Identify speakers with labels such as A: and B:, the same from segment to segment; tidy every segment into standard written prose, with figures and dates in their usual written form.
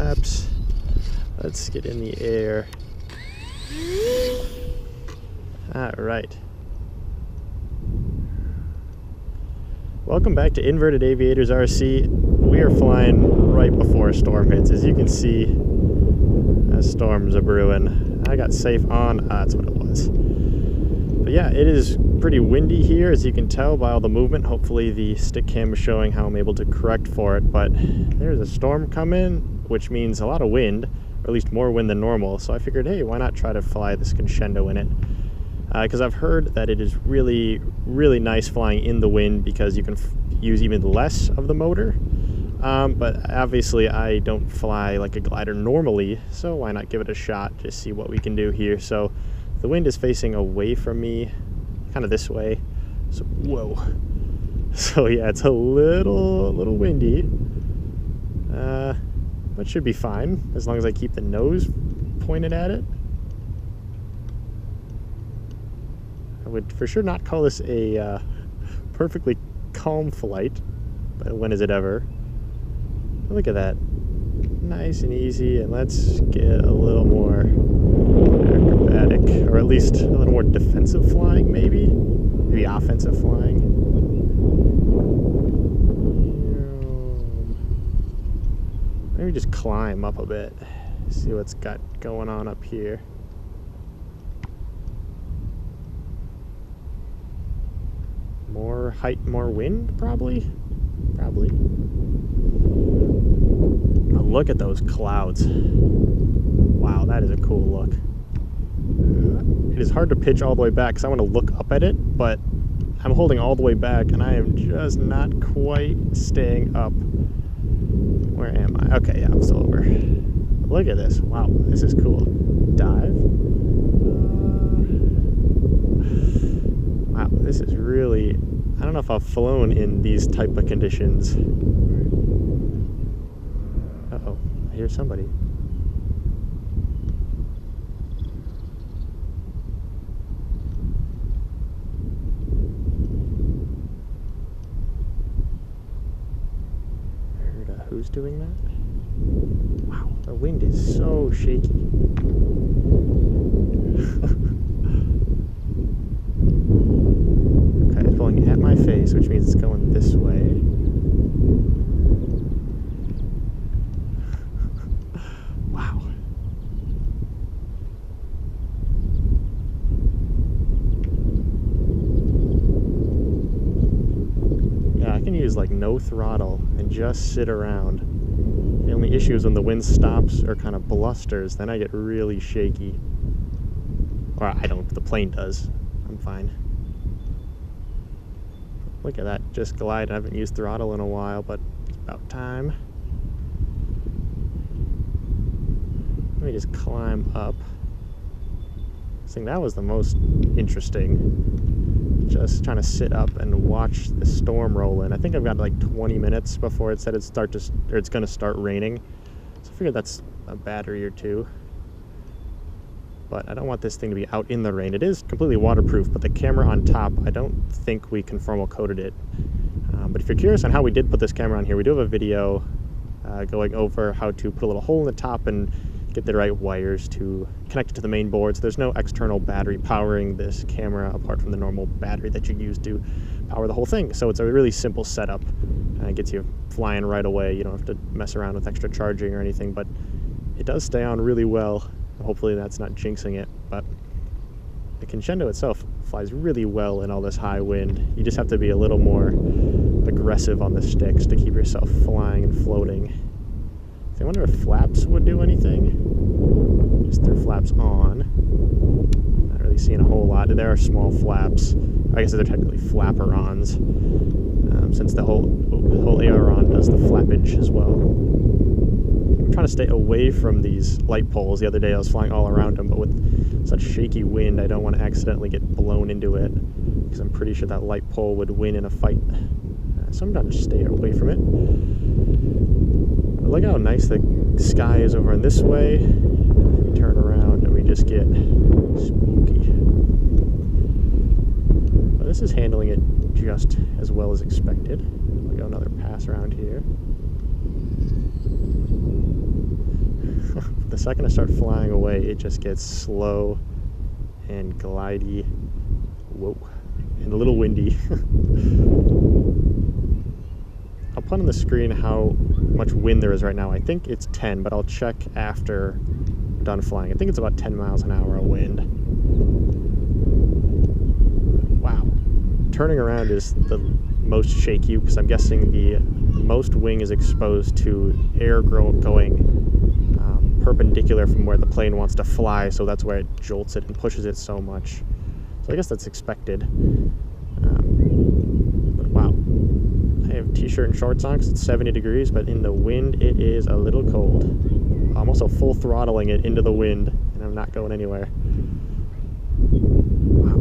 A: flaps. Let's get in the air. All right. Welcome back to Inverted Aviators RC. We are flying right before a storm hits. As you can see, storms are brewing. I got safe on, that's what it was. But yeah, it is pretty windy here, as you can tell by all the movement. Hopefully the stick cam is showing how I'm able to correct for it, but there's a storm coming, which means a lot of wind, or at least more wind than normal. So I figured, hey, why not try to fly this Conscendo in it? Because I've heard that it is really, really nice flying in the wind because you can use even less of the motor. But obviously I don't fly like a glider normally, so why not give it a shot, just see what we can do here. So the wind is facing away from me, kind of this way. So, whoa. So yeah, it's a little windy, but should be fine as long as I keep the nose pointed at it. I would for sure not call this a perfectly calm flight, but when is it ever? Look at that. Nice and easy, and let's get a little more acrobatic, or at least a little more defensive flying, maybe? Maybe offensive flying. Maybe just climb up a bit, see what's got going on up here. More height, more wind, probably? Probably. Oh, look at those clouds. Wow, that is a cool look. It is hard to pitch all the way back because I want to look up at it, but I'm holding all the way back and I am just not quite staying up. Where am I? Okay, yeah, I'm still over. Look at this. Wow, this is cool. Dive. Wow, this is really... I don't know if I've flown in these type of conditions. Uh-oh, I hear somebody. I heard who's doing that? Wow, the wind is so shaky. Okay, it's blowing at my face, which means it's going this way. Wow. Yeah, I can use like no throttle and just sit around. The only issue is when the wind stops or kind of blusters, then I get really shaky. Or I don't, the plane does. I'm fine. Look at that, just glide. I haven't used throttle in a while, but it's about time. Let me just climb up. I think that was the most interesting. Just trying to sit up and watch the storm roll in. I think I've got like 20 minutes before it said it's going to start raining. So I figured that's a battery or two. But I don't want this thing to be out in the rain. It is completely waterproof, but the camera on top, I don't think we conformal coated it. But if you're curious on how we did put this camera on here, we do have a video going over how to put a little hole in the top and get the right wires to connect it to the main board. So there's no external battery powering this camera apart from the normal battery that you use to power the whole thing. So it's a really simple setup. It gets you flying right away. You don't have to mess around with extra charging or anything, but it does stay on really well. Hopefully that's not jinxing it, but the Conscendo itself flies really well in all this high wind. You just have to be a little more aggressive on the sticks to keep yourself flying and floating. So I wonder if flaps would do anything. Just threw flaps on. Not really seeing a whole lot. There are small flaps. I guess they're technically flaperons, since the whole aileron does the flappage as well. I'm trying to stay away from these light poles. The other day I was flying all around them, but with such shaky wind I don't want to accidentally get blown into it, because I'm pretty sure that light pole would win in a fight. So I'm trying to stay away from it. But look how nice the sky is over in this way. We turn around and we just get spooky. But this is handling it just as well as expected. We got another pass around here. The second I start flying away, it just gets slow and glidey. Whoa. And a little windy. I'll put on the screen how much wind there is right now. I think it's 10, but I'll check after I'm done flying. I think it's about 10 miles an hour of wind. Wow. Turning around is the most shaky because I'm guessing the most wing is exposed to air going perpendicular from where the plane wants to fly, so that's where it jolts it and pushes it so much. So I guess that's expected. But wow. I have t-shirt and shorts on because it's 70 degrees, but in the wind it is a little cold. I'm also full throttling it into the wind, and I'm not going anywhere. Wow.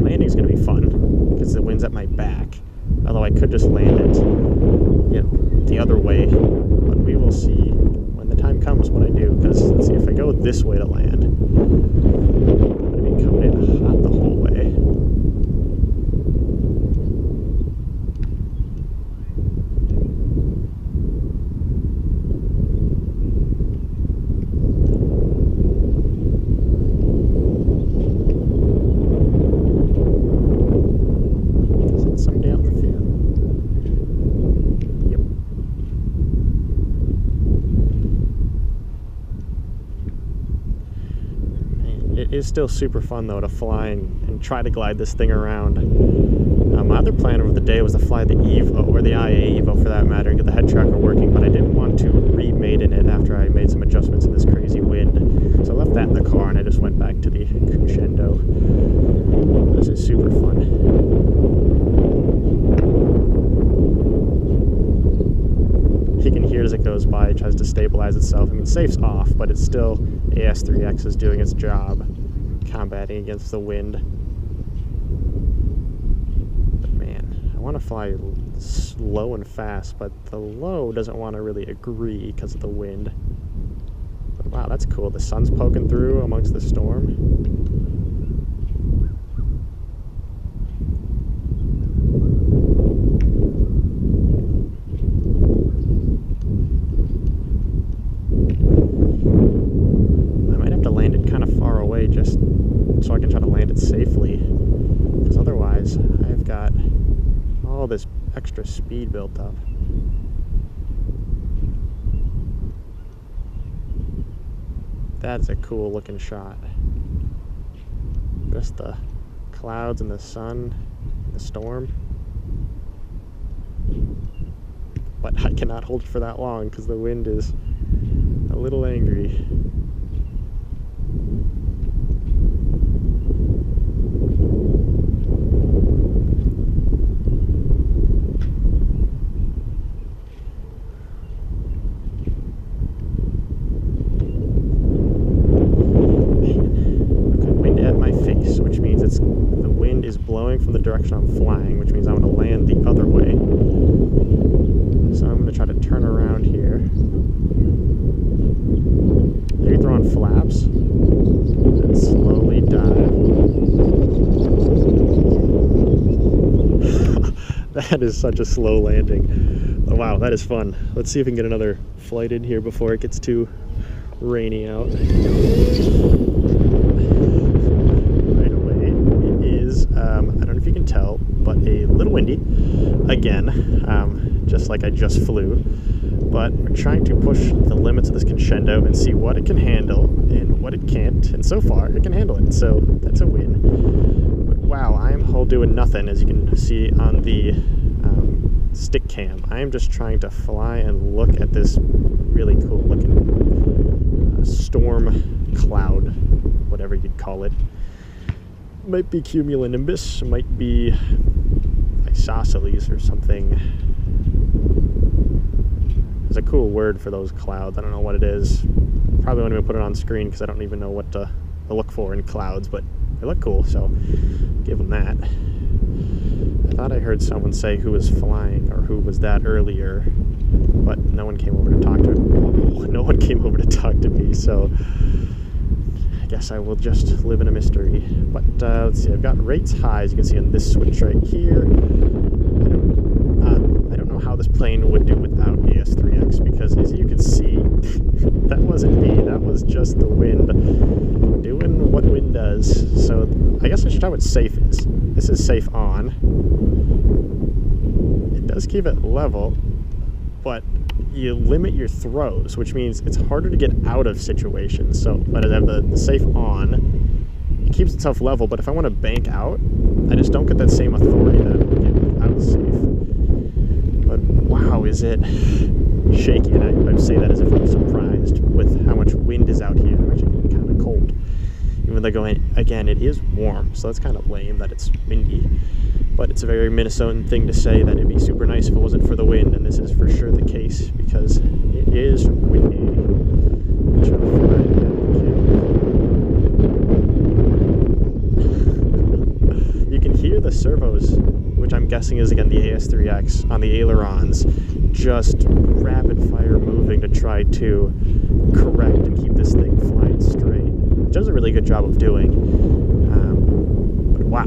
A: Landing's going to be fun because the wind's at my back. Although I could just land it, the other way. But we will see when the time comes what I do. Because let's see, if I go this way to land, I'm going to be coming in hot the whole way. It is still super fun though to fly and try to glide this thing around. My other plan over the day was to fly the Evo, or the IA Evo for that matter, and get the head tracker working, but I didn't want to remate-in it after I made some adjustments in this crazy wind. So I left that in the car and I just went back to the Conscendo. This is super fun. You can hear as it goes by, it tries to stabilize itself. I mean, safe's off, but it's still AS3X is doing its job, combating against the wind. But man, I want to fly slow and fast, but the low doesn't want to really agree because of the wind. But wow, that's cool. The sun's poking through amongst the storm. Just so I can try to land it safely, because otherwise I've got all this extra speed built up. That's a cool looking shot. Just the clouds and the sun and the storm. But I cannot hold it for that long because the wind is a little angry. From the direction I'm flying, which means I'm going to land the other way. So I'm going to try to turn around here. Maybe throw on flaps and slowly dive. That is such a slow landing. Oh, wow, that is fun. Let's see if we can get another flight in here before it gets too rainy out. I don't know if you can tell, but a little windy again, just like I just flew. But we're trying to push the limits of this Conscendo and see what it can handle and what it can't, and so far it can handle it, so that's a win. But wow, I'm doing nothing, as you can see on the stick cam. I am just trying to fly and look at this really cool looking storm cloud, whatever you'd call it. Might be Cumulonimbus, might be isosceles or something. There's a cool word for those clouds. I don't know what it is. Probably won't even put it on screen because I don't even know what to look for in clouds, but they look cool, so give them that. I thought I heard someone say who was flying or who was that earlier, but no one came over to talk to me. No one came over to talk to me, so I guess I will just live in a mystery. But let's see, I've got rates high, as you can see on this switch right here. I don't know how this plane would do without AS3X, because as you can see, That wasn't me, that was just the wind doing what wind does. So I guess I should try what safe is. This is safe on. It does keep it level, but you limit your throws, which means it's harder to get out of situations. So, but I have the safe on, it keeps itself level, but if I want to bank out, I just don't get that same authority that I would get out safe. But wow, is it shaky, and I say that as if I'm surprised with how much wind is out here. I'm actually kind of cold, even though again it is warm, so that's kind of lame that it's windy, but it's a very Minnesotan thing to say that it'd be super nice if it wasn't for the wind, and this is for sure the case because it is windy. You can hear the servos, which I'm guessing is again the AS3X on the ailerons, just rapid fire moving to try to correct and keep this thing flying straight, which does a really good job of doing. But wow.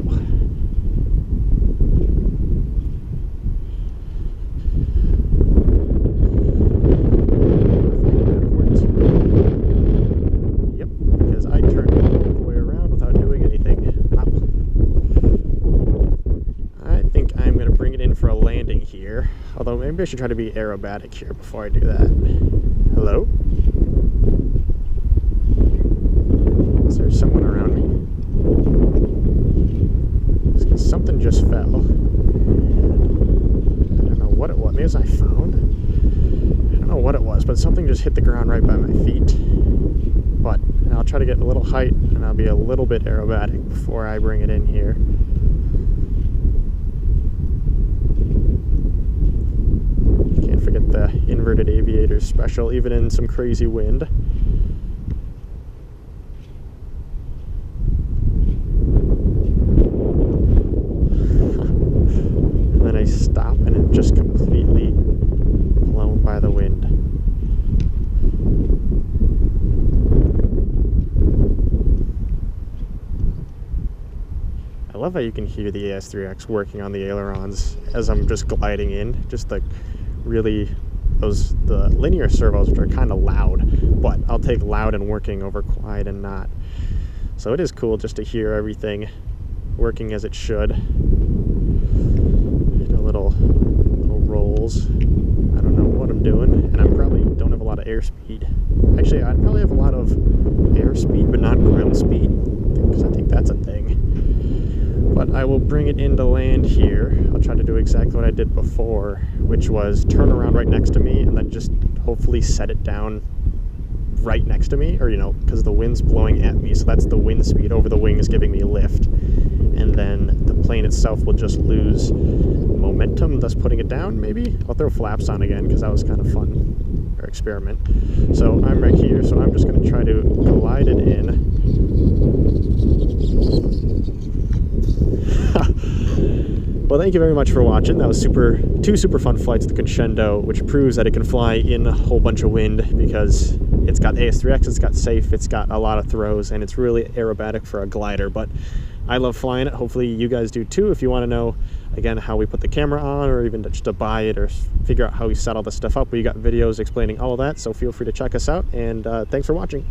A: Yep, because I turned all the way around without doing anything. Wow. I think I'm going to bring it in for a landing here. Although maybe I should try to be aerobatic here before I do that. Hello? Is there someone around me? Something just fell. I don't know what it was. Maybe it's I found? I don't know what it was, but something just hit the ground right by my feet. But I'll try to get a little height, and I'll be a little bit aerobatic before I bring it in here. Forget the inverted Aviators special, even in some crazy wind. And then I stop and it just completely blown by the wind. I love how you can hear the AS3X working on the ailerons as I'm just gliding in, just like really the linear servos, which are kind of loud, but I'll take loud and working over quiet and not. So it is cool just to hear everything working as it should. Do little rolls. I don't know what I'm doing, and I probably don't have a lot of airspeed. Actually, I'd probably have a lot of airspeed, but not ground speed, because I think that's a thing. But I will bring it into land here. I'll try to do exactly what I did before, which was turn around right next to me and then just hopefully set it down right next to me, or because the wind's blowing at me, so that's the wind speed over the wings giving me lift, and then the plane itself will just lose momentum, thus putting it down. Maybe I'll throw flaps on again because that was kind of fun, or experiment. So I'm right here, so I'm just going to try to glide it in. Well, thank you very much for watching. That was two super fun flights of the Conscendo, which proves that it can fly in a whole bunch of wind because it's got AS3X, it's got safe, it's got a lot of throws, and it's really aerobatic for a glider. But I love flying it. Hopefully you guys do too. If you want to know, again, how we put the camera on, or even just to buy it, or figure out how we set all this stuff up, we got videos explaining all of that, so feel free to check us out, and thanks for watching.